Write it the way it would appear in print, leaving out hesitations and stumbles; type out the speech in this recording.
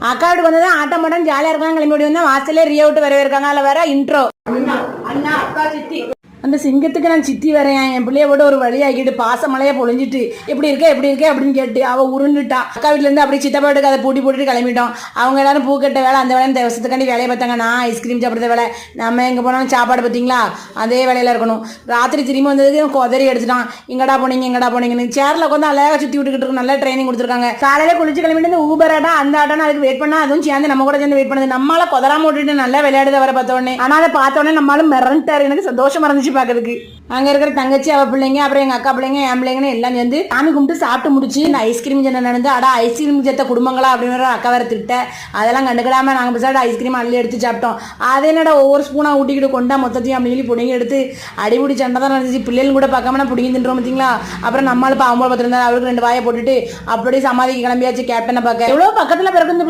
அக்கா வீட்டுக்கு வந்ததான் ஆட்டம் மாட்டம் ஜாலியா இருக்காங்க. கிளம்பி ஓடி வந்தா வாசல்ல ரியா விட்டு வரவே இருக்காங்க. அதுல வேற இன்ட்ரோ அண்ணா அக்கா சித்தி. அந்த சிங்கத்துக்கு நான் சித்தி வரேன். என் பிள்ளைய விட ஒரு வழி ஆக்கிட்டு பாசமலையை பொழிஞ்சிட்டு எப்படி இருக்கே அப்படின்னு கேட்டு அவ உருண்டுட்டா. அக்கா வீட்டுல இருந்து அப்படியே சித்தப்பா வீட்டுக்கு அதை பூட்டி போட்டுட்டு கிளம்பிட்டோம். அவங்க எல்லாரும் பூக்கட்ட வேலை அந்த வேலை இந்த வருஷத்துக்காண்டி வேலையை பார்த்தாங்க. நான் ஐஸ்கிரீம் சாப்பிட்ற வேலை. நம்ம எங்க போனாலும் சாப்பாடு பார்த்தீங்களா அதே வேலையில இருக்கணும். ராத்திரி திரும்பி வந்ததுக்கு கொதறி எடுத்துட்டான். எங்கடா போனீங்கன்னு சேர்ல உட்காந்து அழகா சுத்தி விட்டுக்கிட்டு இருக்கும். நல்லா ட்ரைனிங் கொடுத்துருக்காங்க. காலையில குளிச்சு கிளம்பிட்டு ஊபர் ஆட்டா அந்த ஆட்டான்னு அதுக்கு வெயிட் பண்ணா அதுவும் சேர்ந்து நம்ம கூட சேர்ந்து வெயிட் பண்ணுது. நம்மளால கொதராம விட்டுட்டு நல்லா விளையாடுத வர பார்த்த உடனே. ஆனா அதை பார்த்த உடனே நம்மளும் மிரண்டாரு. எனக்கு சந்தோஷமா இருந்துச்சு பாக்குறதுக்கு. அங்க இருக்கிற தங்கச்சி அவ பிள்ளைங்க அப்புறம் எங்க அக்கா பிள்ளைங்க என் பிள்ளைங்கன்னு எல்லாம் வந்து சாமி கும்பிட்டு சாப்பிட்டு முடிச்சு இந்த ஐஸ்கிரீம் ஜென்ன நடந்து அடா ஐஸ்கிரீம் ஜெத்த குடும்பங்களா அப்படின்னு அக்கா வேற திட்ட. அதெல்லாம் கண்டுக்கிடாம நாங்க பேசாட்டு ஐஸ்கிரீம் அள்ளி எடுத்து சாப்பிட்டோம். அது என்னடா ஒவ்வொரு ஸ்பூனா ஊட்டிக்கிட்டு கொண்டா மொத்தத்தையும் அப்படி சொல்லி பிடிங்கி எடுத்து அடிபடி சண்டை தான் நடந்துச்சு. பிள்ளைகளும் கூட பார்க்காம நான் பிடிங்கி தின்றோம் பார்த்தீங்களா. அப்புறம் நம்மளும் பாவம்போல் பார்த்துருந்தா அவருக்கு 2 வாயை போட்டுட்டு அப்படியே சமாதிக்கு கிளம்பியாச்சு கேப்டனை பார்க்க. எவ்வளவு பக்கத்துல பிறகு